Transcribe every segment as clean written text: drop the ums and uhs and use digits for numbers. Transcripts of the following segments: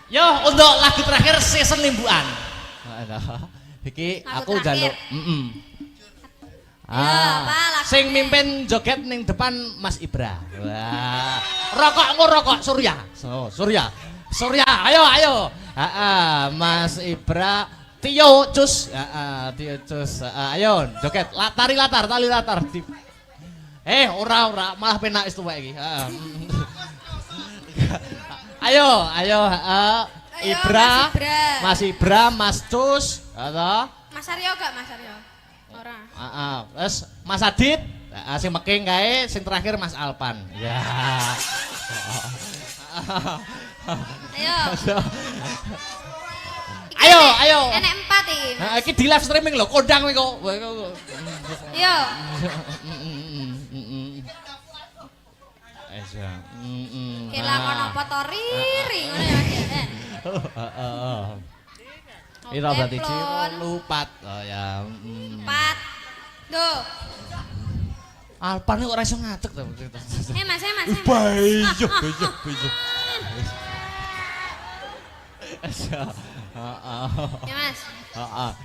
Yo untuk lagu terakhir season limbuan. Iki aku njaluk. Sing mimpin joget ning depan Mas Ibra. Wah. Rokokmu rokok Surya. Surya. Surya, ayo. Mas Ibra, Tio Cus. Tio Cus. Ayo joget. Tali latar. Ora malah penak wis tuwek iki. Ayo, Ibra, Mas Ibra, Mas Cus, atau Mas Aryo gak Mas Aryo? Ora. Terus Mas Adit, sing meking kae, sing terakhir Mas Alpan. Ya. Ayo. Enek 4 iki. Iki di live streaming lho, kondang kowe kok. Yo. Kelangan apa to riri ngono ya Mas. Ira berarti lupat. Oh ya. 4. Duh. Alpan kok ora iso ngadeg to. Mas. Bejo. Ya Mas.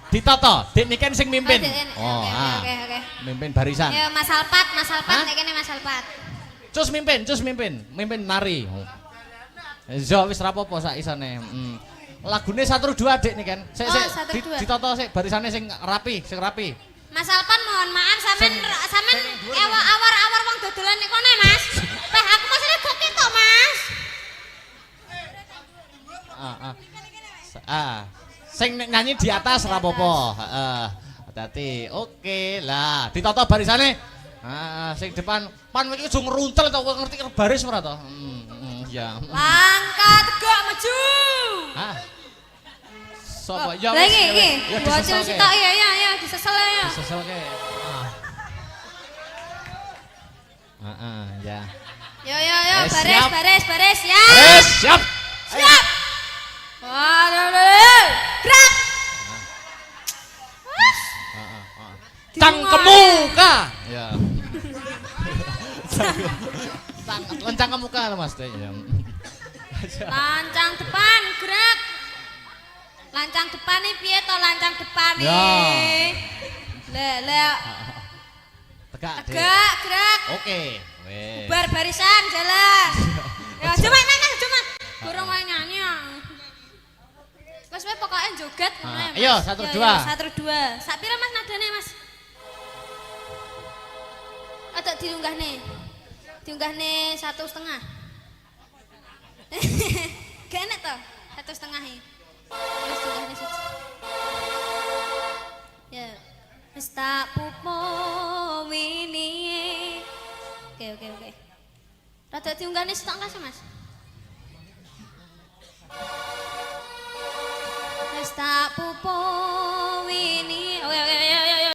Ditoto, Dik niken sing mimpin. Oke. Mimpin barisan. Ya Mas Alpat nek kene Mas Alpat. Cus mimpin nari. Zo wis rapopo sak isane. Lagune 1 2 Dik niken. Sik ditoto sik barisane sing rapi. Mas Alpan mohon maaf sampean awar-awar wong dodolan nek kono Mas. Teh aku masane kok ketok Mas. Sing nyanyi di atas rapopo. Hati-hati. Oke lah, ditoto barisane. Sing depan pan iki aja ngruntel to ngerti baris ora to? Ya. Langkah tegak maju. Sopo? Ya wis. Iki. Bocil sitok ya, disesel ya. Diseselke. Ya. Yo, baris ya. Siap. Waduh. Gerak. Cangkemmu ka. Ya. Lencang ke muka Mas Teh. Lancang depan, gerak. Lancang depan nih piye to lancang depan nih? Le. Tegak, gerak. Oke. Bubar barisan jalan. Ya cuma Burung wae nyanyi. Wes wae pokoke joget ngono ya. Ayo 1 2. Sak pira Mas nadane Mas? Atau diunggahne 1,5. Gak enak toh 1,5 e. Wis diunggahne siji. Ya. Wis tak pupo wingi. Oke. Rada diunggahne stok kas Mas. Wis tak pupo wingi. Oke.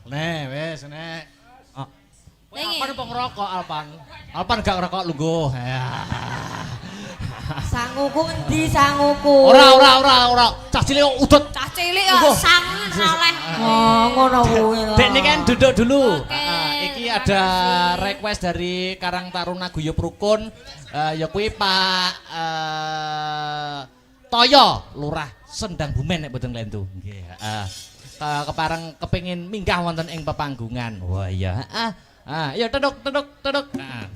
Nek wis nek. Oh. Nengi. Alpan apa ngerokok Alpan? Alpan gak ngerokok lungguh. Ya. Sanguku endi sanguku? Ora. Cah cilik udut. Cah cilik kok sangun oleh. Oh, ngono kuwi lho. Dek niki kan duduk dulu. Oke. Iki ada request dari Karang Taruna Guyub Rukun. Ya kuwi Pak Toyo Lurah Sendang Bumen nek boten klentu. Nggih, heeh. Kepareng kepengin minggah wonten ing pepanggungan. Wah iya, heeh. Ya teduk. Nah.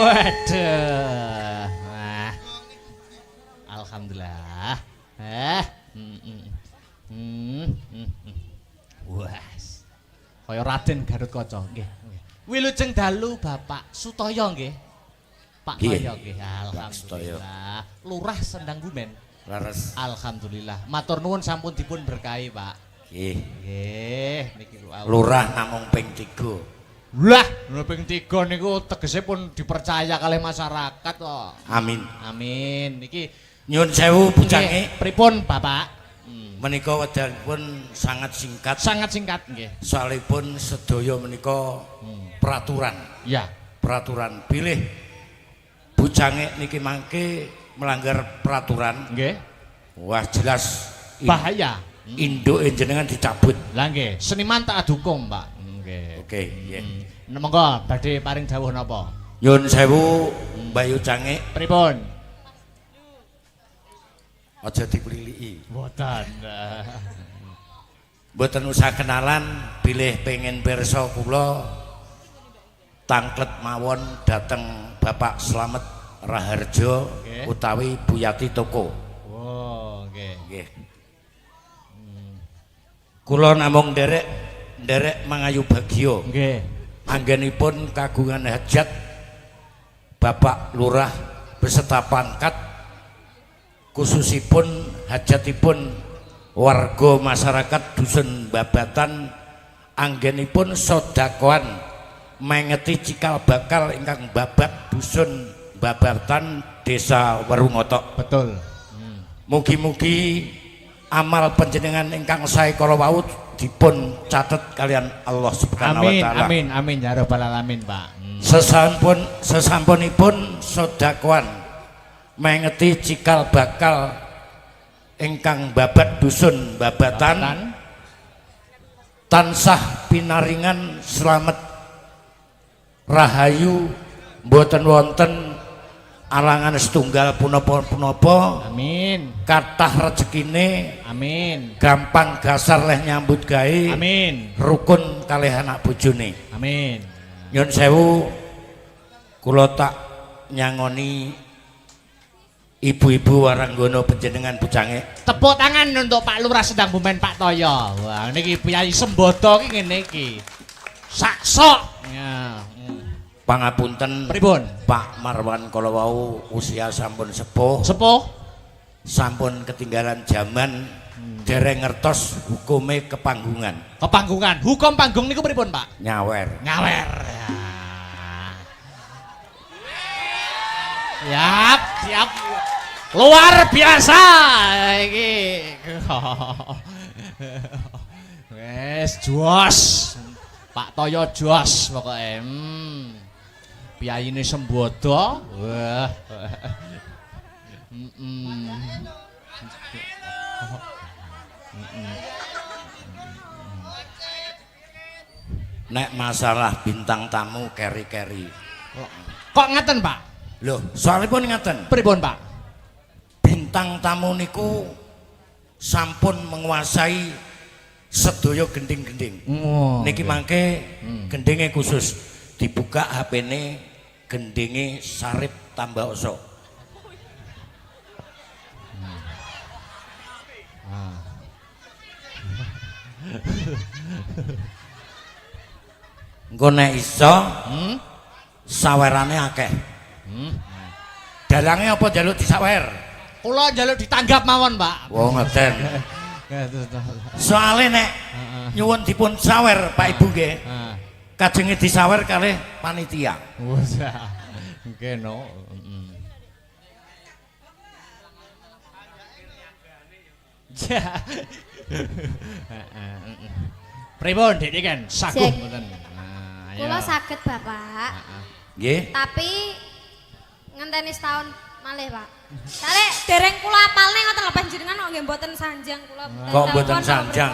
Waduh. Wah. Alhamdulillah. Wes. Kaya Raden Garutkaca nggih. Wilujeng dalu Bapak Sutoyo nggih. Pak Toyo nggih. Alhamdulillah. Lurah Sendang Bumen. Laras. Alhamdulillah. Matur nuwun sampun dipun berkahi, Pak. Nggih. Nggih, niki Lurah namung ping 3. Lah, ping 3 niku tegese pun dipercaya kalih masyarakat kok. Amin. Amin. Niki Nyun sewu bujange. Pripun, Bapak? Menika wedalipun sangat singkat. Sangat singkat nggih. Soalipun sedaya menika peraturan. Ya. Peraturan pilih bujange niki mangke melanggar peraturan. Nggih. Wah jelas Bahaya. Induke jenengan dicabut. Lah nggih, seniman tak adhukum, Pak. Nggih. Oke, nggih. Monggo badhe paring dawuh napa? Nyun sewu Bayu Cange Pripun? aja dipriliki. Mboten. Mboten usah kenalan, bilih pengen pirsa kula tangklet mawon dateng Bapak Slamet Raharjo Nggih. utawi Buyati Toko. Oh, nggih. Nggih. Kula namung nderek mangayu bagya. Nggih. Anggenipun kagungan hajat Bapak Lurah beserta pangkat khususipun hajatipun warga masyarakat dusun Babatan anggenipun sodakoan mengeti cikal bakal ingkang babat dusun Babatan desa Werungotok. Betul. Mugi-mugi amal panjenengan ingkang sae kala wau dipun catet kalian Allah Subhanahu wa taala. Amin ya rabbal alamin, Pak. Sesampunipun sodakoan mengeti cikal bakal ingkang babat dusun Babatan tansah pinaringan slamet rahayu mboten wonten alangan setunggal punapa-punapa. Amin. Kathah rejekine. Amin. Gampang gasar leh nyambut gawe. Amin. Rukun kalih anak bojone. Amin. Nyun sewu kula tak nyangoni ibu-ibu waranggono panjenengan bujange. Tepuk tangan untuk Pak Lurah Sendang Bumen Pak Toyo. Wah, niki Kyai Sembodo ki ngene iki. Saksok. Ya. Pangapunten Pripun? Pak Marwan kala wau usia sampun sepuh. Sepuh. Sampun ketinggalan zaman dereng ngertos hukume kepanggungan. Kepanggungan. Hukum panggung niku pripun, Pak? Nyawer. Nyawer. Siap, siap. Luar biasa iki. Wes jos. Pak Toyo jos pokoke. Piyayine Sembodo. Wah. nek masalah bintang tamu keri-keri. Kok ngaten, Pak? Loh, soalipun ngaten. Pripun, Pak? Bintang tamu niku sampun menguasai sedaya gending-gending. Oh, Niki mangke gendinge khusus dibuka HP-ne gendinge Sarip Tambaoso. Engko nek iso sawerane akeh. Dalange apa njaluk disawer? Kula njaluk ditanggap mawon, Pak. Oh ngeten. Soale nek nyuwun dipun sawer Pak Ibu nggih. Kajenge disawer kalih panitia. Wes. Nggih no. Pripun Dik kan saguh Cek. mboten. Kula saged Bapak. Nggih. Tapi ngenteni setahun malih, Pak. Soale dereng kula apalne ngoten lho panjenengan kok nggih mboten sanjang kula. Kok mboten sanjang?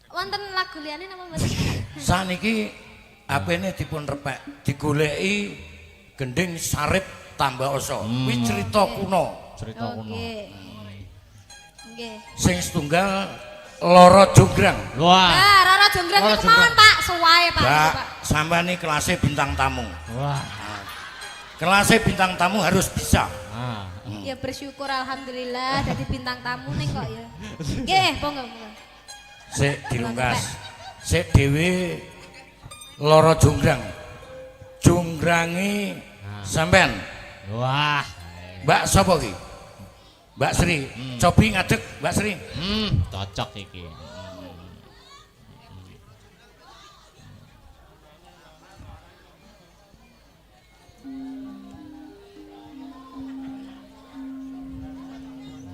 Wonten lagu liyane napa mboten? Saniki HP-ne dipun repek, digoleki gending Sarip Tambaoso. Kuwi cerita kuno. Cerita kuno. Nggih. Sing setunggal Loro Jonggrang. Wah. Ah, Rara Jonggrang Rara niku mawon, Pak. Suwae, Pak. Mbak, Pak. sampean iki kelasnya bintang tamu. Wah. Kelasnya bintang tamu harus bisa. Ya bersyukur alhamdulillah dadi bintang tamu ning kok ya. Nggih, monggo. Sik dilungkas. Sik dhewe Loro Jonggrang. Jonggrangi sampean. Wah. Mbak sapa ki? Mbak Sri. Cobi ngadeg Mbak Sri. Cocok iki.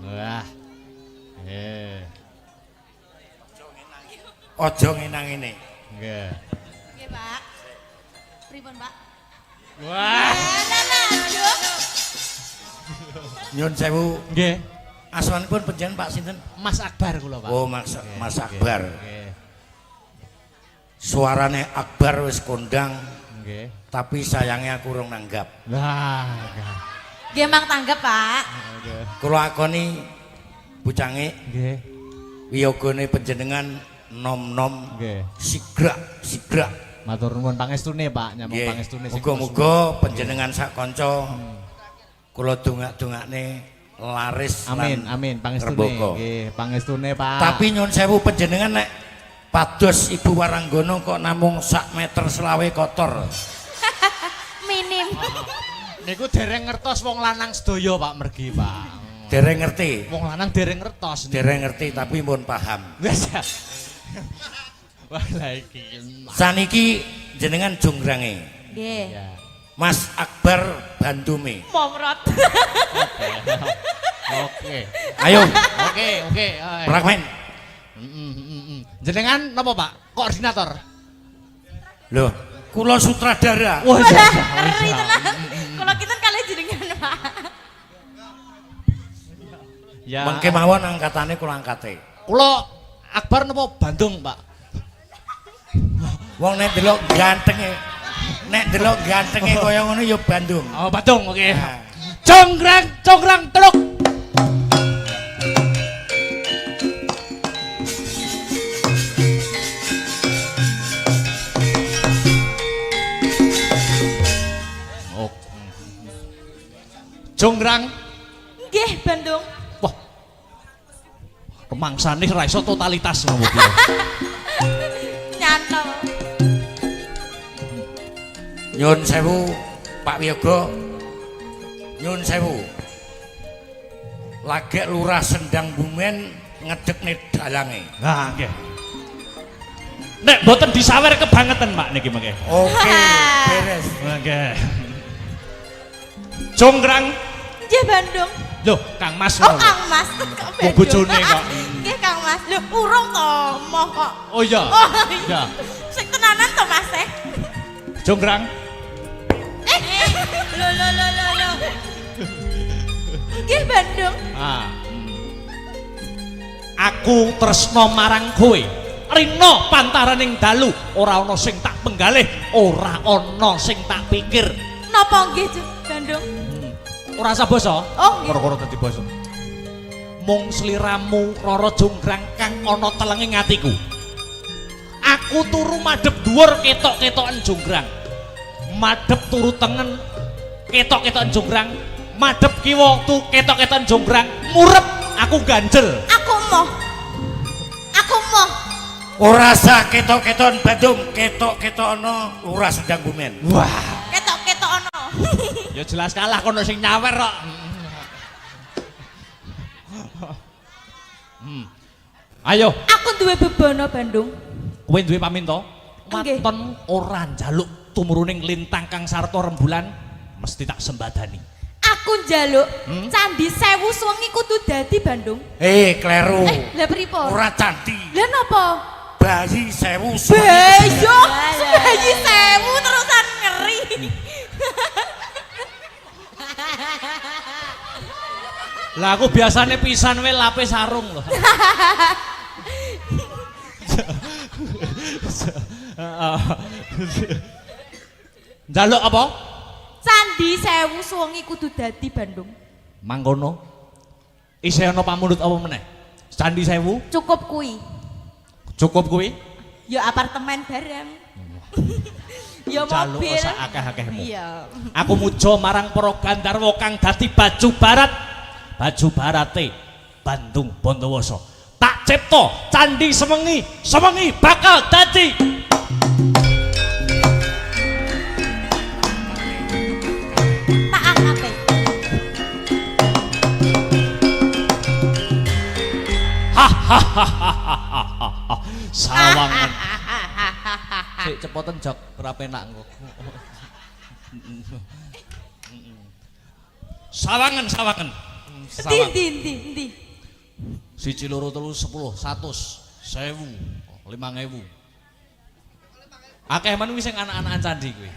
Wah. Aja ngenang ngene. Nggih. Nggih, Pak. Pripun, Pak? Wah. Nyun sewu. Nggih. Asmanipun panjenengan Pak sinten? Mas Akbar kula, Pak. Oh, Mas Akbar. Nggih. Suarane Akbar wis kondang, Nggih. tapi sayangnya aku urung nanggap. Wah. Nggih, mang tanggap, Pak. Nggih. Kula akoni bucange Nggih. wiyogane panjenengan nom-nom Nggih. sigrak. Matur nuwun pangestune, Pak. Nyambung Nggih. pangestune sing Muga-muga panjenengan sak kanca kula dongak-dongakne laris Amin, lan amin pangestune. rembaka. Nggih, pangestune, Pak. Tapi nyun sewu panjenengan nek pados Ibu Waranggono kok namung sak meter selawe kotor. Minim. Niku dereng ngertos wong lanang sedaya, Pak, mergi, Pak. Dereng ngerti. Wong lanang dereng ngertos. Dereng ngerti tapi pun paham. Wes. Wah, la iki. Saniki jenengan jonggrange. Nggih. Ya. Mas Akbar Bandume. Momrot. Oke. Ayo, Oke. Ayo. prakmen. Jenengan napa, Pak? Koordinator. Loh, kula sutradara. Wah, Kalau kita kali jenengan, Pak. ya. Mengke mawon angkatane kula angkate. Kula Akbar napa Bandung, Pak? Wong nek delok gantenge kaya ngono ya Bandung. Oh, Bandung, oke. Nah. Conggrang teluk. Oh. Jonggrang. Nggih, Bandung. Wah. Kemangsane ra iso totalitas ngono iki. Nyantol. Nyun sewu Pak Wiyoga. Nyun sewu. Lagek Lurah Sendang Bumen ngedekne dalange. Nah, nggih. Nek mboten disawer kebangetan, Pak, niki mengke. Oke, beres. Nggih. Jonggrang. Nggih, Bandung. Loh, Kang Mas. Oh, Kang Mas. Kok Oh, bojone kok. Nggih, Kang Mas. Lho, urung to, moh kok. Oh iya. Oh, Iya. Sing tenanan to, Mas. Jonggrang. Lho. Nggih, Bandung. Ah. Aku tresno marang kowe. rina pantaraning dalu ora ana sing tak penggalih, ora ana sing tak pikir. Napa nggih Bandung? Ora usah basa. Oh, nggih. Ora dadi basa. Mung sliramu Rara Jonggrang kang ana telenging atiku. Aku turu madhep dhuwur ketok-ketokan Jonggrang. Madhep turu tengen ketok-ketokan Jonggrang. Madhep kiwa tu ketok-ketokan Jonggrang. Murep aku ganjel. Aku moh. Ora sah ketok-ketokan Bandung, ketok-ketokno ora sedang gumen. Wah, Ketok-ketok ono. ya jelas kalah kono sing nyawer kok. Ayo, Aku duwe bebono Bandung. kowe duwe paminta? Nggih. Waton ora njaluk tumruning lintang kang sarta rembulan mesti tak sembadani. Aku njaluk Candi Sewu Suwengi kudu dadi Bandung. Kleru. Lah pripun? Ora candi. Lah napa? Bayi sewu Beyo, bayi sewu terusan ngeri. Lah aku biasane pisan wae lapis sarung lho. Njaluk apa? Candi Sewu Suwengi kudu dadi Bandung. Mangkono. Isih ana pamundhut apa meneh? Candi Sewu Cukup kuwi. cukup kuwi? Ya apartemen bareng. Ya Njaluk mobil. sak akeh-akehmu. Iya. Aku muja marang para Gandharwa kang dadi baju barat. Baju barate Bandung Bondowoso. Tak cipta Candi Sewengi, Sewengi bakal dadi Tak angate. Sawangan. Sik cepoten jok ora penak engko. Sawangan, sawangan. Ndi. Siji loro telu 10 100 1000 5000. Akeh men kuwi sing anak-anakan candi kuwi.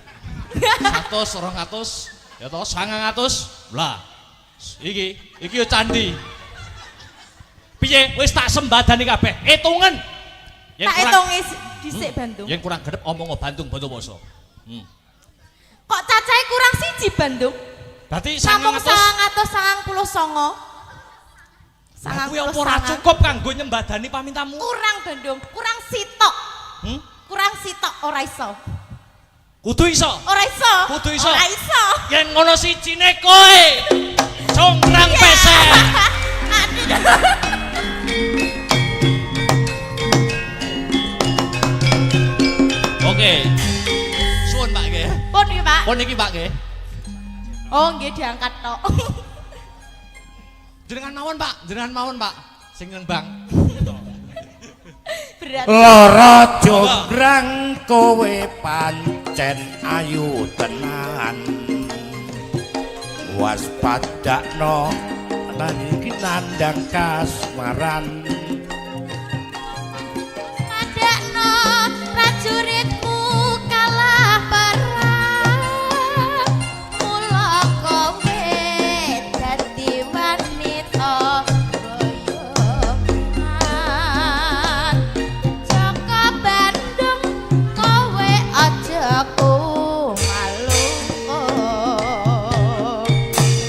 100 200 ya toh 900 lah. Iki yo candi. Piye wis tak sembadani kabeh. Hitungan. Tak hitungi dhisik Bandung. Yang kurang gedep omong Bandung Bondowoso. Kok cacahe kurang siji Bandung? Berarti Sampung 900. 999. Aku ya ora cukup kanggo nyembadani pamintamu. Kurang Bandung, kurang sitok. Hmm? Kurang sitok ora iso. Kudu iso. Ora iso. Kudu iso. Ora iso. Yen ngono sijine kowe. Jonggrang pesek. Oke. Suwun Pak nggih. Pun iki, Pak. Pun iki Pak nggih. Oh, nggih diangkat tok. Jenengan mawon Pak. Sing nembang. Berat. Lara Jonggrang kowe pancen ayu tenan. Waspadakno lan iki nandang kasmaran. Padakno prajuritmu kalah perang. Mula kowe dadi wanita boyongan. Jaka Bandung kowe aja kumalungo.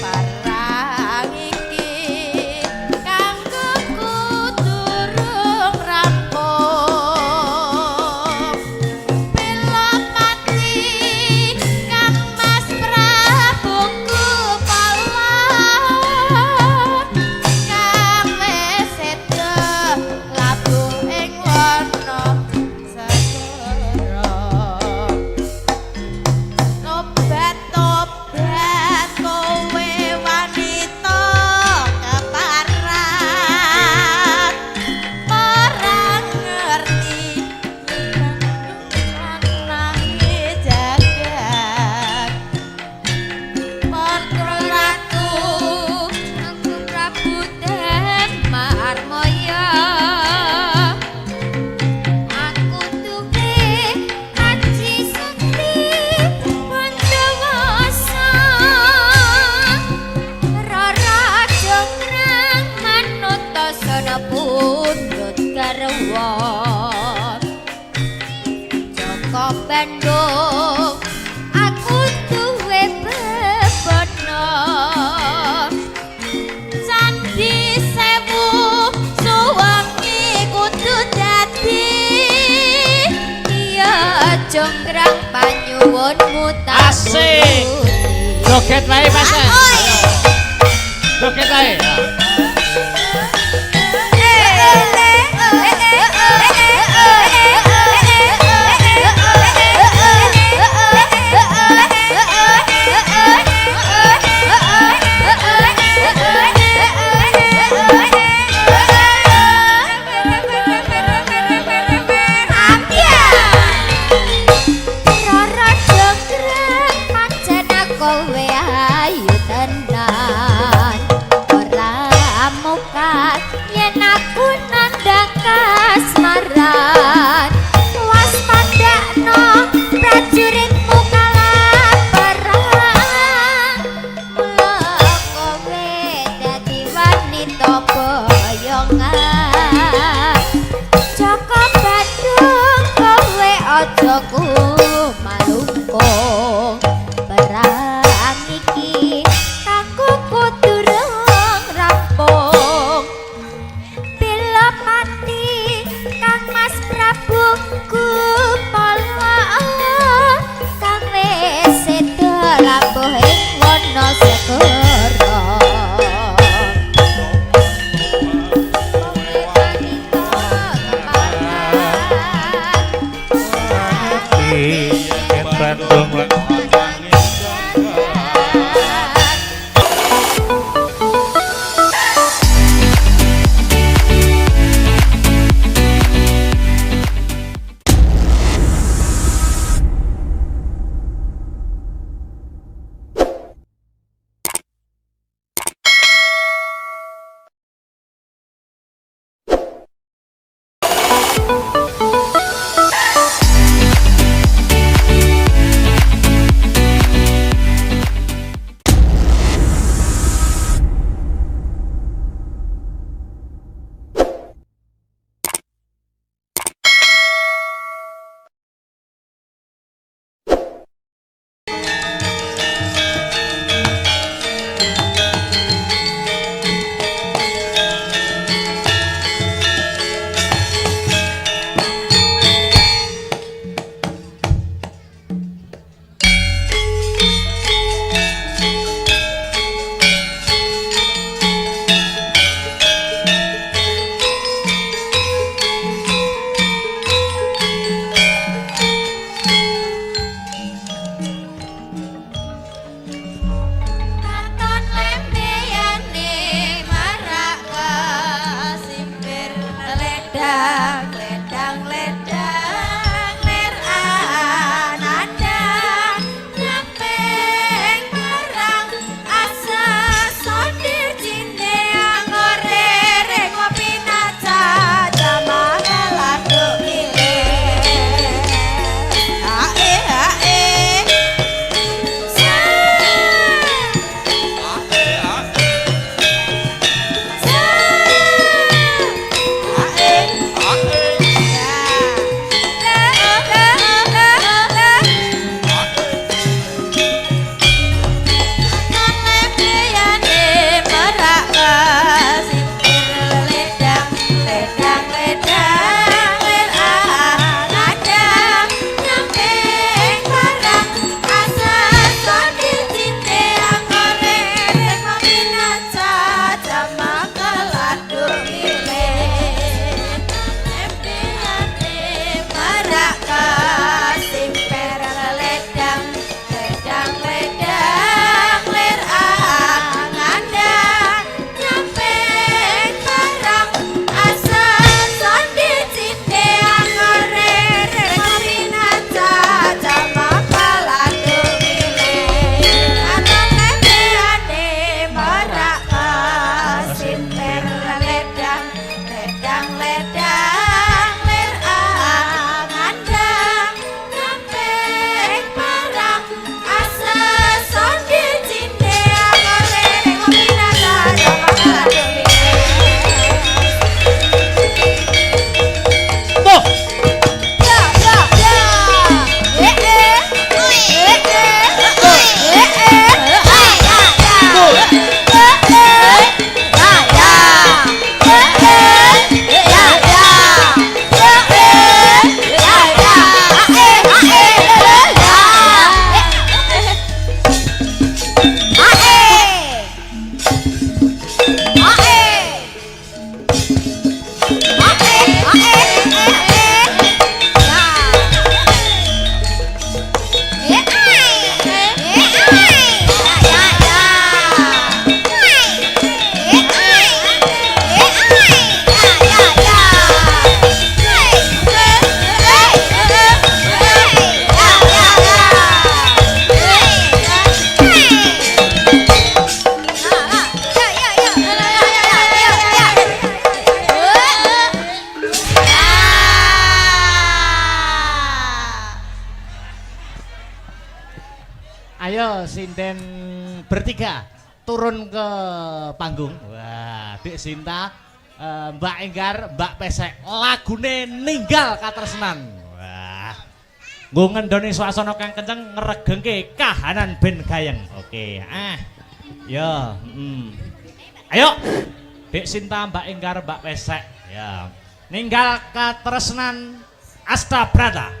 Parang iki kanggo durung rampung. Bela mati Kang Mas Prabu Kupala. Kang wis seda labuh ing wana segara. Tobat kowe wanita keparat. Ora ngerti nangis jagat. Portolaku aku Prabu Den Marmaya. Aku duwe aji sakti Bondowoso. Rara Jonggrang manut tasana pundhut garwa. Bandung aku duwe bebono Candi Sewu suwangi kudu dadi iya jonggrang panyuwunmu tak Asik. Joget wae Mas. Joget wae. Kowe ayu tenan ora mukat yen aku nandhang kasmaran waspadakno prajuritmu kalaparan mula kowe dadi wanita boyongan Joko Bandung kowe aja kumalungkung perang iki kakuku durung rampung bila mati Kang Mas Prabu Kupala kang wis sedo lambuh ing wana segara Ayo sinden bertiga turun ke panggung. Wah, Dik Sinta, Mbak Enggar, Mbak Pesek lagune ninggal katresnan. Wah. Nggo ngendoni swasana kang kenceng ngregengke kahanan ben gayeng. Oke, Yo, Ayo. Dik Sinta, Mbak Enggar, Mbak Pesek. Ya. Ninggal katresnan Asta Brata.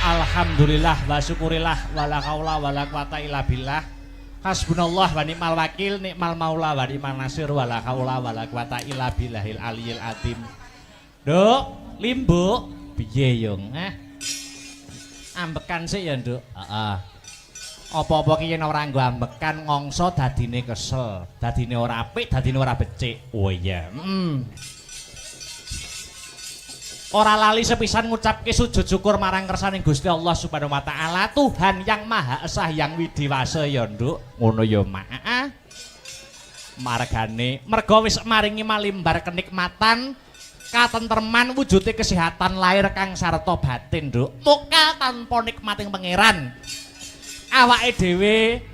Alhamdulillah wa syukurillah wala haula wala quwata illa billah. Hasbunallah wa ni'mal wakil ni'mal maula wa ni'mal nasir wala haula wala quwata illa billahil aliyil azim. Nduk, Limbu, piye yung? Ambekan sih ya, Nduk. Heeh. Apa-apa ki yen ora nggo ambekan ngongso dadine kesel, dadine ora apik, dadine ora becik. Oh iya. Ora lali sepisan ngucapke sujud syukur marang kersaning Gusti Allah Subhanahu wa taala, Tuhan yang Maha Esa yang Widiwasa ya, Nduk. Ngono ya, Mak. Margane merga wis maringi malimbar kenikmatan, katentreman, wujude kesehatan lahir kang sarta batin, Nduk. Muka tanpa nikmating pangeran. Awake dhewe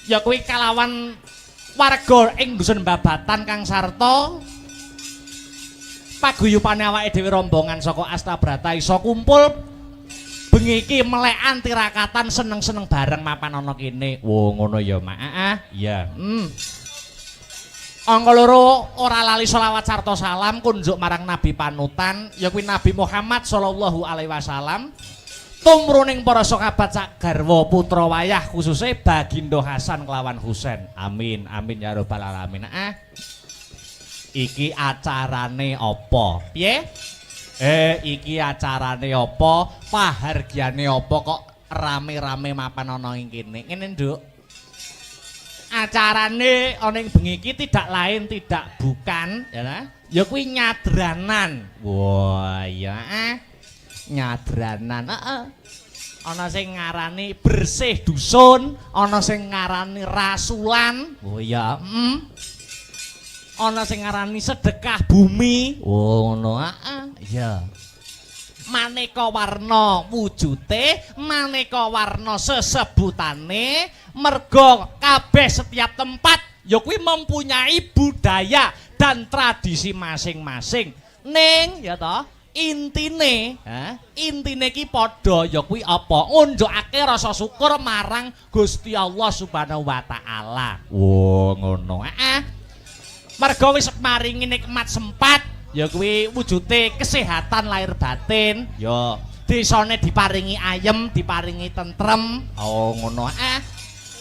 ya kuwi kalawan warga ing dusun Babatan kang sarta paguyupane awake dhewe rombongan saka Astabrata iso kumpul bengi iki melekan tirakatan seneng-seneng bareng mapan ana kene. Wo ngono ya, Mak. Iya. Angka loro ora lali selawat sarta salam kunjuk marang Nabi panutan ya kuwi Nabi Muhammad sallallahu alaihi wasallam. Tumruning para sahabat sak garwa putra wayah khususnya Bagindo Hasan kelawan Husain. Amin amin ya rabbal alamin. Iki acarane apa? Piye? Iki acarane apa? Pahargyane apa kok rame-rame mapan ana ing kene? Ngene, Nduk. Acarane ana ing bengi iki tidak lain tidak bukan ya. Ya kuwi nyadranan. Wah, ya nyadranan. Ana sing ngarani bersih dusun, ana sing ngarani rasulan. Oh iya, ana sing ngarani sedekah bumi. Oh ngono, iya. Maneka warna wujute, maneka warna sesebutane, merga kabeh setiap tempat ya kuwi mempunyai budaya dan tradisi masing-masing. Ning ya toh intine ki padha ya kuwi apa? Ngunjukake rasa syukur marang Gusti Allah Subhanahu wa taala. Wo ngono. Merga wis maringi nikmat sempat ya kuwi wujude kesehatan lahir batin, ya desane diparingi ayem, diparingi tentrem. Oh ngono.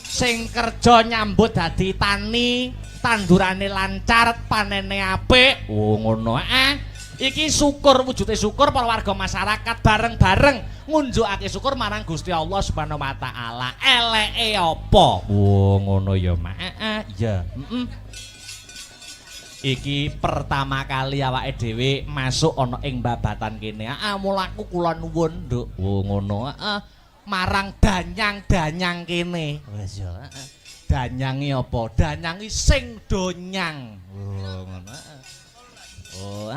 Sing kerja nyambut dadi tani, tandurane lancar, panene apik. Oh ngono. Iki syukur, wujude syukur para warga masyarakat bareng-bareng ngunjukake syukur marang Gusti Allah Subhanahu wa taala. Eleke apa? Oh ngono ya, Mak. Iya. Iki pertama kali awake dhewe masuk ana ing Babatan kene. Mulaku kula nuwun, Nduk. Oh ngono. Marang danyang-danyang kene. Wis ya. Danyangi apa? Danyangi sing donyang. Oh ngono. Oh,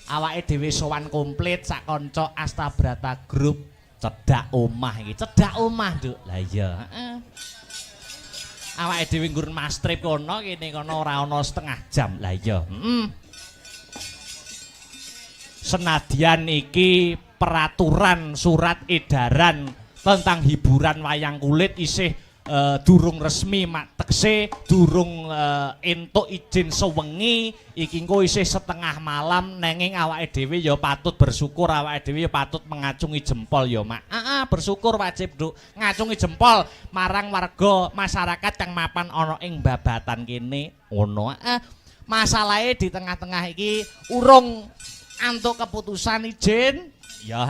awake dhewe sowan komplit sak kanca Astabrata Group cedhak omah iki. Cedhak omah, Nduk. Lah iya, awake dhewe nggur mas trip kono kene kono ora ana setengah jam. Lah iya, senadyan iki peraturan surat edaran tentang hiburan wayang kulit isih durung resmi mak tekse durung entuk izin sewengi iki engko isih setengah malam nenging awake dhewe ya patut bersyukur, awake dhewe ya patut mengacungi jempol ya, Mak. Bersyukur wajib, Nduk. Ngacungi jempol marang warga masyarakat kang mapan ana ing Babatan kene. Ngono. Masalahe di tengah-tengah iki urung antuk keputusan izin ya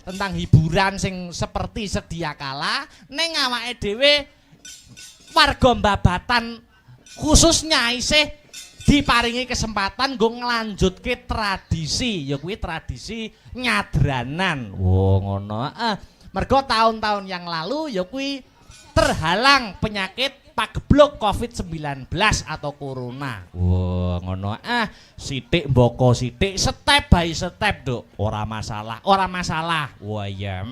tentang hiburan sing seperti sedia kala ning awake dhewe warga Babatan khususnya isih diparingi kesempatan nggo nglanjutke tradisi ya kuwi tradisi nyadranan. Oh ngono. Mergo tahun-tahun yang lalu ya kuwi terhalang penyakit pagebluk COVID-19 atau corona. Wah, ngono. Sithik mboko sithik, step by step, Nduk. Ora masalah, ora masalah. Wah, iya.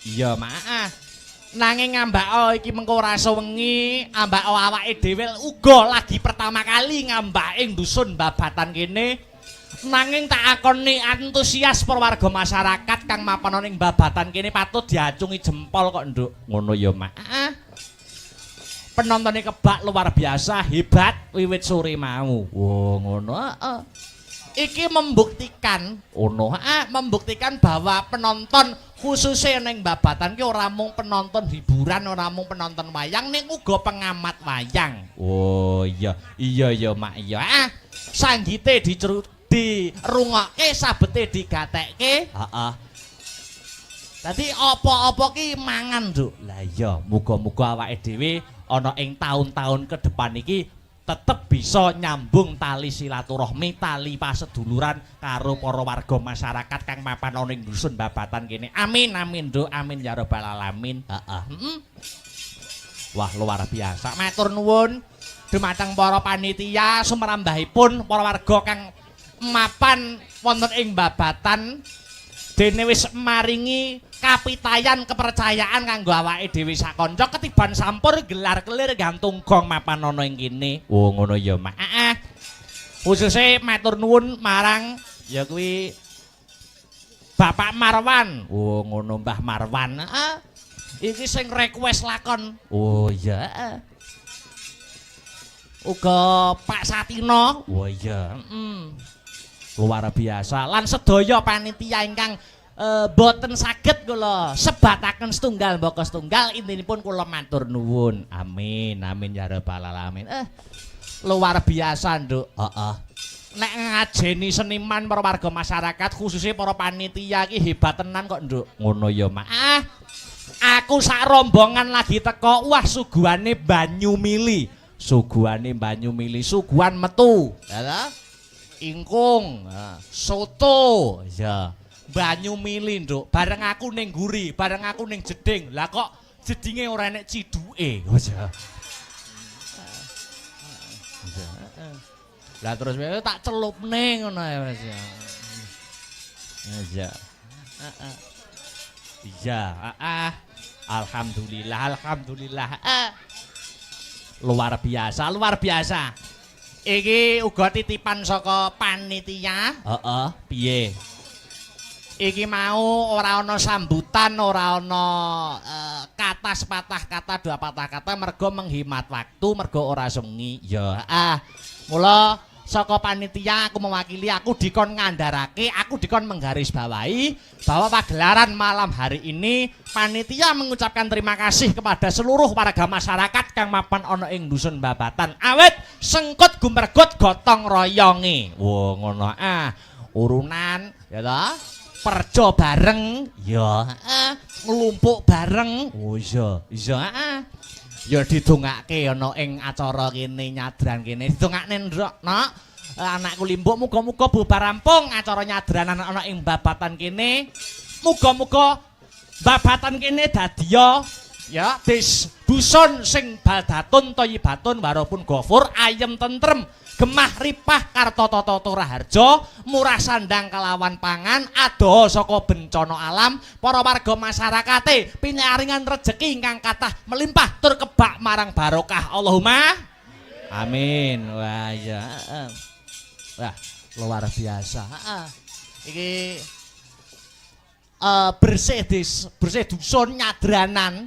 Iya, Mak. Nanging ngambak iki mengko ora sewengi, ambak awake dhewe uga lagi pertama kali ngambak ing dusun Babatan kene. Nanging tak akoni antusias warga masyarakat kang mapan ning Babatan kene patut diacungi jempol kok, Nduk. Ngono ya, Mak. Penontonnya kebak luar biasa, hebat wiwit sore mau. Wah, ngono. iki membuktikan membuktikan bahwa penonton khususnya ning babatan ki ora mung penonton hiburan, ora mung penonton wayang ning uga pengamat wayang. Oh iya Mak iya. Sanggite dirungokke, sabete digatekke. Heeh. Dadi apa-apa ki mangan, Nduk. Lah iya, muga-muga awake dhewe ana ing taun-taun ke depan iki tetep bisa nyambung tali silaturahmi, tali paseduluran karo para warga masyarakat kang mapan ana ing dusun babatan kene. Amin amin, Nduk. Amin ya rabbal alamin. Heeh. Wah, luar biasa. Matur nuwun dumateng para panitia sumrambahipun para warga kang mapan wonten ing babatan dene wis maringi kapitayan kepercayaan kanggo awake dhewe sakonco ketiban sampur gelar-kelir gantung gong mapan ana ing kene. Oh ngono ya, Mak. Khususe matur nuwun marang ya kuwi Bapak Marwan. Oh ngono Mbah Marwan. Iki sing request lakon. Oh iya. Uga Pak Satino. Oh iya. Luar biasa. Lan sedaya panitia ingkang boten saged kula sebataken setunggal mbaka setunggal intinipun kula matur nuwun. Amin amin ya rabbal alamin. Luar biasa, Nduk. Heeh. Nek ngajeni seniman para warga masyarakat khususnya para panitia iki hebat tenan kok, Nduk. Ngono ya, Mak. Aku sak rombongan lagi teko, wah suguhane banyu mili. Suguhane banyu mili, suguhan metu. Ya ingkung, soto, ya. Banyu mili, Nduk. Bareng aku ning guri, bareng aku ning jeding. Lah kok jedinge ora enek ciduke. Ya. Lah terus tak celupne ngono ya, Mas. Ya. Iya, alhamdulillah. Luar biasa. Iki uga titipan saka panitia. Heeh, piye? Iki mau ora ana sambutan, ora ana kata sepatah kata dua patah kata mergo menghemat waktu, mergo ora sengi. Ya, mula saka panitia aku mewakili, aku dikon ngandharake, aku dikon menggarisbawahi bahwa pagelaran malam hari ini panitia mengucapkan terima kasih kepada seluruh warga masyarakat kang mapan ana ing dusun babatan. Awet sengkut gumergut gotong royonge. Wo ngono urunan ya ta? Perjo bareng ya nglumpuk bareng. Oh iya. Ya didongake ana ing acara kene nyadran kene. Didongakne nduk, Nok. Anakku limbuk muga-muga bubar rampung acara nyadranan ana ing babatan kene. Muga-muga babatan kene dadiya ya dusun sing baldatun thayyibatun warapun ghafur ayem tentrem. Gemah ripah karta tata raharja, murah sandang kelawan pangan, adoh saka bencana alam, para warga masyarakate pinaringan rejeki ingkang kathah melimpah tur kebak marang barokah. Allahumma amin. Wah ya. Wah, luar biasa. Iki bersih dusun nyadranan.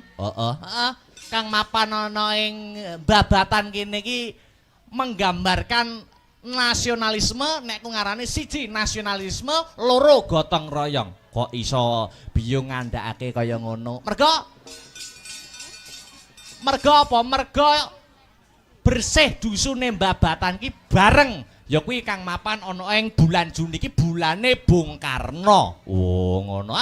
Kang mapan ana ing babatan kene iki menggambarkan nasionalisme, nek ku ngarani siji nasionalisme, loro gotong royong. Kok iso biyung ngandhakake kaya ngono? Mergo apa? Mergo bersih dusune babatan ki bareng ya kuwi kang mapan ana ing bulan Juni iki bulane Bung Karno. Oh ngono.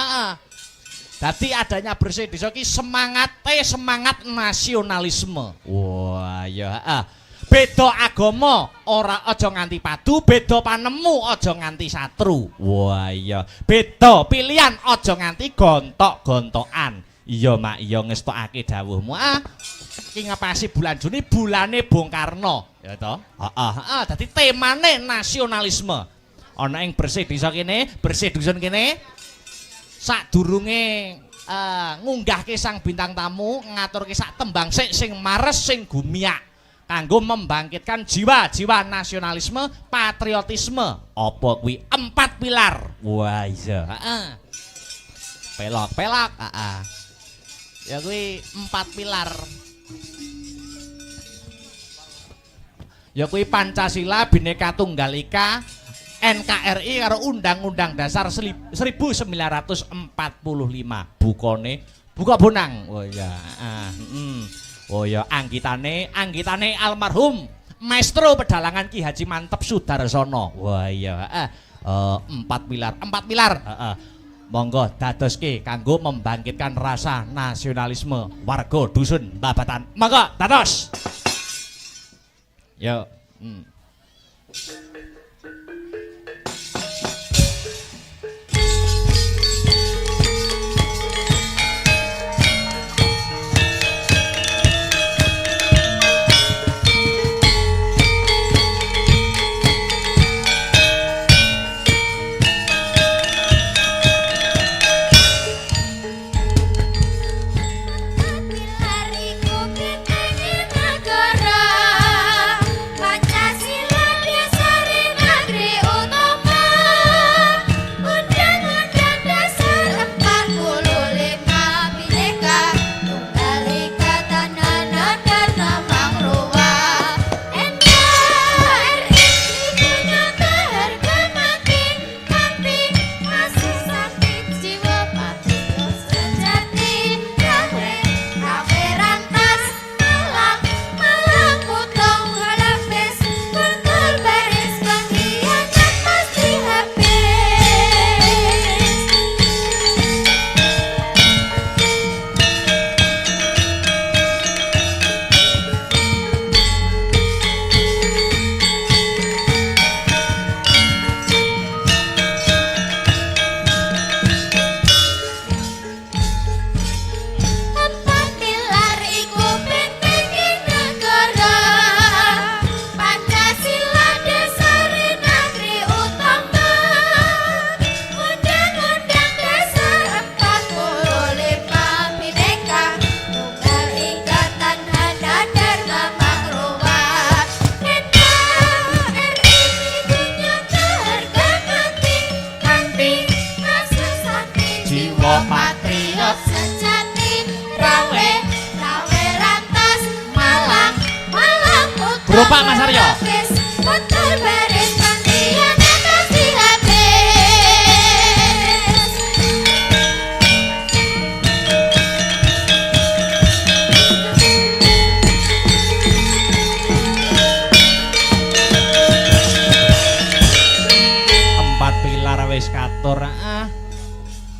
Dadi adanya bersih desa ki semangat nasionalisme. Wah ya. Beda agama ora aja nganti padu, beda panemu aja nganti satru. Wah iya. Beda pilihan aja nganti gontok-gontokan. Iya Mak, iya ngestokake dawuhmu. Iki ngepasi bulan Juni bulane Bung Karno, ya toh? Heeh, dadi temane nasionalisme. Ana ing bersih desa kene, bersih dusun kene. Sadurunge ngunggahke sang bintang tamu, ngaturke sak tembang sing mares sing gumiak. Kanggo membangkitkan jiwa-jiwa nasionalisme, patriotisme. Apa kuwi 4 pilar. Wah iya. Pelok. Ya kuwi 4 pilar. Ya kuwi Pancasila, Bhinneka Tunggal Ika, NKRI karo Undang-Undang Dasar 1945 bukone buka bonang. Oh ya, oh ya anggitane almarhum Maestro Pedalangan Ki Haji Mantep Sudarsono. Wah iya, 4 pilar. Monggo dadoske kanggo membangkitkan rasa nasionalisme warga dusun Babatan. Monggo dados. Yo. Pilar iku bentenge negara, Pancasila dasare negeri utama, Undang-Undang Dasar 45 Bhinneka Tunggal Ika Tanah Dharma Mangruah, NKRI punya harga mati, tapi masih sakit jiwa patriot sejati. Rawe rantas malang kutong halapes, kultur baris pengkhianat pasti habis. Empat pilar iku bentenge negara, Pancasila dasare negeri utama, Undang-Undang Dasar 45 Bhinneka Tunggal Ika Tanah Dharma Mangruah, NKRI punya harga mati, tapi masih sakit jiwa patriot sejati. Rawe rantas malang kutong Berupa Mas Aryo. halapes, kultur baris pengkhianat pasti habis. Empat pilar wis katur.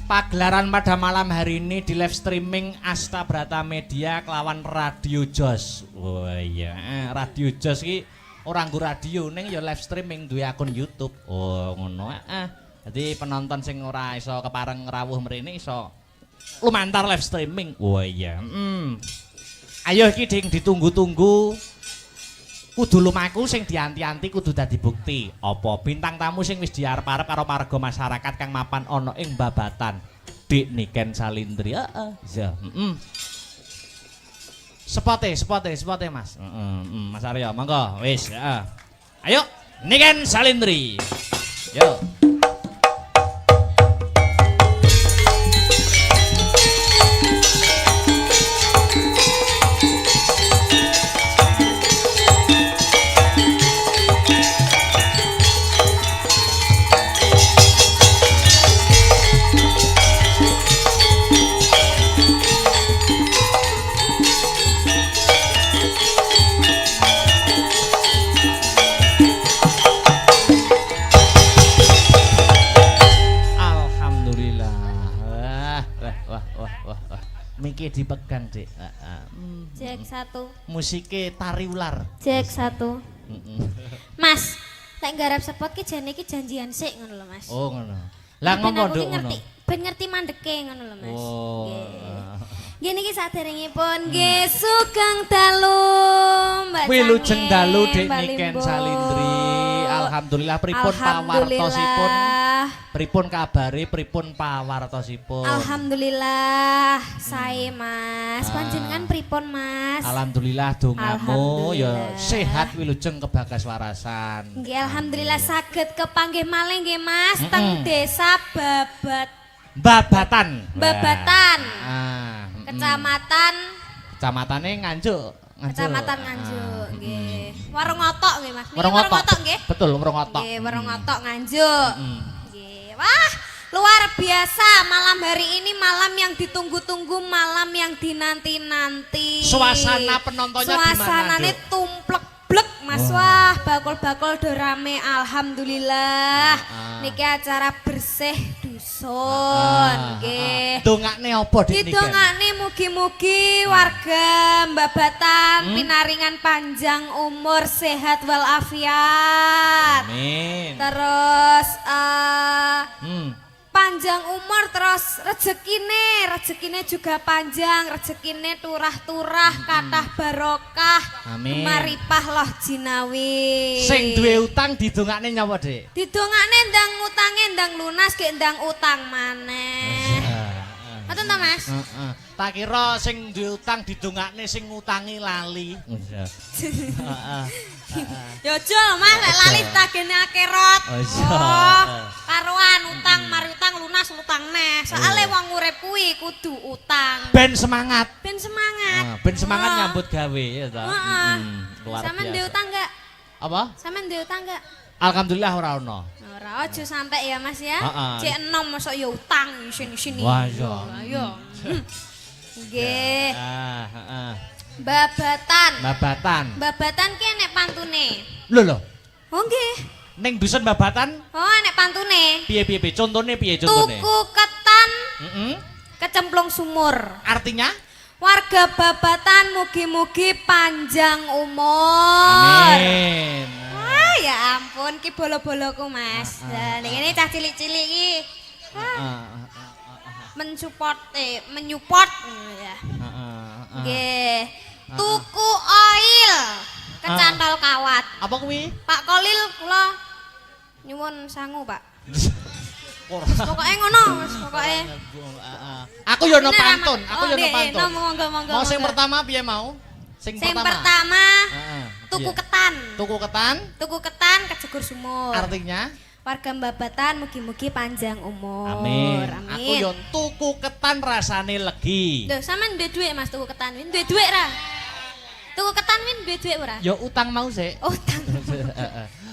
Pagelaran pada malam hari ini di live streaming Asta Brata Media kelawan Radio Jos. Oh iya, Radio Jos ki ora nggo radio ning ya live streaming duwe akun YouTube. Oh ngono. Jadi penonton sing ora iso kepareng rawuh mrene iso lumantar live streaming. Oh iya. Ayo iki ding ditunggu-tunggu. Kudu lumaku sing dianti-anti kudu dadi bukti. Apa bintang tamu sing wis diarep-arep karo marga masyarakat kang mapan ana ing Babatan. Dik Niken Salindri. Heeh. Ya, Spote Mas. Mas Aryo, monggo wis, heeh. Ayo, Niken Salindri. Yo. Miki dipegang, Dik. Cek 1. Musike tari ular. Cek 1. Mas, lek garap spot ki jane iki janjian sik ngono lho, Mas. Oh, ngono. Lah ngopo nduk ngono? Ben ngerti mandeke ngono lho, Mas. Oh. Nggih niki saderengipun nggih sugeng dalu Mbak Cange. Wilujeng dalu Dik Mbak Niken Limbo. Salindri. Alhamdulillah pripun pawartosipun? Pripun kabare, pripun pawartosipun? Alhamdulillah, sae Mas. Panjenengan pripun Mas? Alhamdulillah dongamu ya Alhamdulillah. sehat wilujeng kebagas warasan. Nggih alhamdulillah saged kepanggih malih nggih Mas teng desa Babatan. Babatan. Ah, Kecamatan Kacamatane Nganjuk. Kecamatan Nganjuk nggih. Warung Otok nggih Mas. Niki Warung Otok nggih. betul Warung Otok Nggih, Warung Otok Nganjuk. Nggih. Wah, luar biasa malam hari ini, malam yang ditunggu-tunggu, malam yang dinanti-nanti. Suasana penontonnya gimana, Suasananya Duk? tumplek-blek Mas. Wah, bakul-bakul do rame alhamdulillah. Niki acara bersih dusun nggih. Dongakne apa Dik niki? Didongakne mugi-mugi warga Mbabatan pinaringan panjang umur, sehat walafiat. Amin. Terus Hmm. panjang umur, terus rezekine juga panjang, rezekine turah-turah, kathah barokah, Amin. maripah loh jinawi. Sing duwe utang didongakne nyapa, Dik? Didongakne ndang utange ndang lunas, ge ndang utang maneh. Ngoten ta, Mas? Heeh. Tak kira sing duwe utang didongakne sing ngutangi lali. Heeh. Ya aja Mas, lek lali tagene akhirat. Oh, iya. Oh, karuan utang mari utang lunas utang neh. Soale wong urip kuwi kudu utang. Ben semangat. Ben semangat. Ben semangat Oh. nyambut gawe ya ta. Heeh. Luar Sampeyan duwe biasa. utang enggak? Apa? Sampeyan duwe utang enggak? Alhamdulillah ora ono. Ora aja sampai ya Mas ya. Heeh. Cek enom mosok ya utang sini-sini. Wah, iya. Ayo. Nggih. Heeh. Babatan. Babatan. Ki nek pantune. Lho. Oh nggih. Ning dusun Babatan Oh nek pantune. piye? Contone piye contone? Tuku ketan Heeh. kecemplung sumur. Artinya? Warga Babatan mugi-mugi panjang umur. Amin. Wah, ya ampun ki bolo-boloku Mas. Lah ini cah cilik-cilik iki. Menyupport ya. Nggih. Tuku oil kecantol kawat. Apa kuwi? Pak Kolil kula nyuwun sangu, Pak. Ora. Pokoke ngono, Mas, pokoke. Aku yo no Bener, pantun, Mas. aku yo no nggih, pantun. monggo. Mau sing monggo. pertama piye mau? Sing Sing pertama. pertama Heeh. tuku Piye? ketan. Tuku ketan Tuku ketan kejegur sumur. artinya Warga Babatan mugi-mugi panjang umur. amin. Amin. Aku yo tuku ketan rasane legi. Lho, sampean duwe dhuwit Mas tuku ketan. Win duwe dhuwit ra? Tuku ketan win duwe dhuwit ora? Yo utang mau sik. Utang.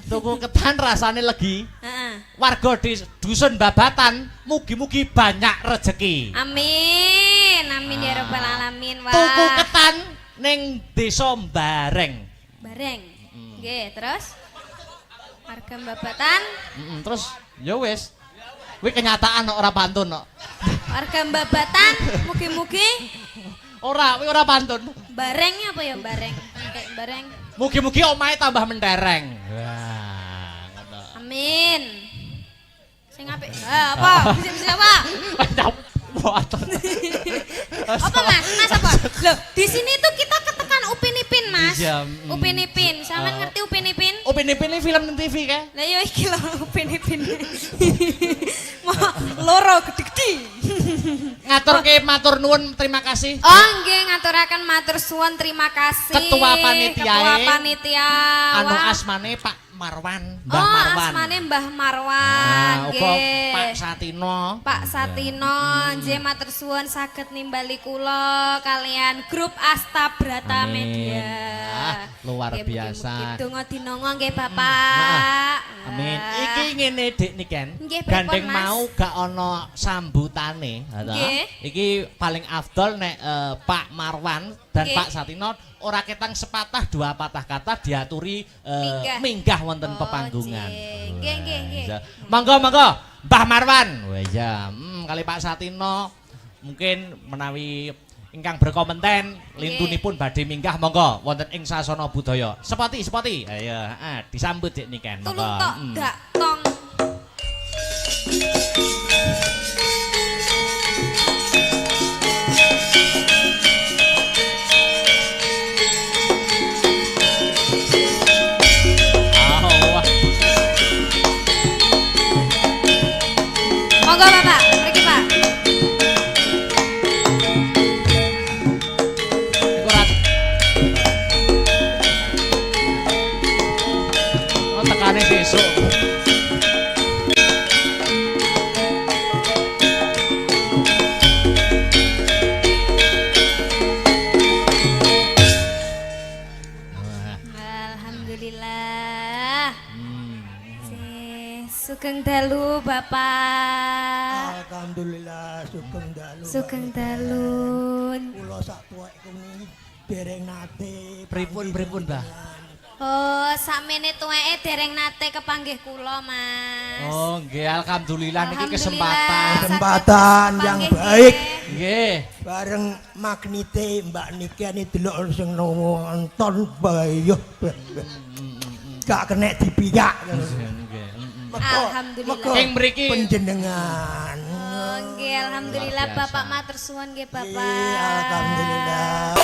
Tuku ketan rasane legi. Heeh. Warga di dusun Babatan mugi-mugi banyak rezeki. Amin. Amin ya rabbal alamin. Wah. Tuku ketan ning desa Bareng. Bareng. Nggih, terus warga Babatan, Terus ya wis. Kuwi kenyataan kok, ora pantun kok. warga Babatan mugi-mugi Ora, kuwi ora pantun. barengnya apa ya bareng? Kayak bareng. Mugi-mugi omahe tambah mentereng. Wah, ngono. Amin. Sing apik. Apa? Bisa apa? Apa Mas? Mas apa? Loh, di sini tuh kita ketekan Upin Ipin, Mas. Iya, Upin Ipin. Sampeyan ngerti Upin Ipin? Upin Ipin ini film TV kae. Lah yo iki lho Upin Ipin. Mau loro gede-gede. Ngaturke matur nuwun, terima kasih. Oh nggih ngaturaken matur suwun terima kasih. Ketua panitiae. Ketua panitia. Anu Wah. asmane Pak Marwan, Mbah Oh Marwan. asmane Mbah Marwan. Nah, uga Nggih. Pak Satino. Pak Satino, nggih matur suwun saged nimbali kula kalian grup Astabrata Amin. Media. Ah, luar Nggih, biasa. mugi-mugi donga dinonga nggih Bapak. Amin. Ah. Iki ngene Dik Niken. Nggih, pripun, Gandeng Mas? mau gak ana sambutane, ha ta? Nggih. Iki paling afdol nek Pak Marwan dan Nggih. Pak Satino ora ketang sepatah dua patah kata diaturi Minggah. wonten Oh, pepangungan. nggih, nggih, nggih. Iya. Monggo Mbah Marwan. Wah iya, kali Pak Satino mungkin menawi ingkang berkompeten lintunipun badhe minggah monggo wonten ing sasana budaya. Sepati. Ayo, disambut Dik Niken. Tulung tok dak tong. Monggo Bapak, pergi Pak. Iku rat. Oh, tekane besok. dalu Bapak. Alhamdulillah sugeng dalu. Sugeng dalun. Kula sak tuwek kuwi dereng nate. Pripun Mbah? Oh, sakmene tuweke dereng nate kepanggih kula, Mas. Oh, nggih alhamdulillah niki Alhamdulillah, kesempatan. Kesempatan saged yang kepanggih, baik. nggih. Nggih. Bareng magnete Mbak Niki ane delok sing nonton bayuh. Gak kena dipiyak. Nggih. Alhamdulillah. Ing mriki Penjenengan. Oh, nggih alhamdulillah Luar biasa. Bapak matur suwun nggih Iya, Bapak. alhamdulillah.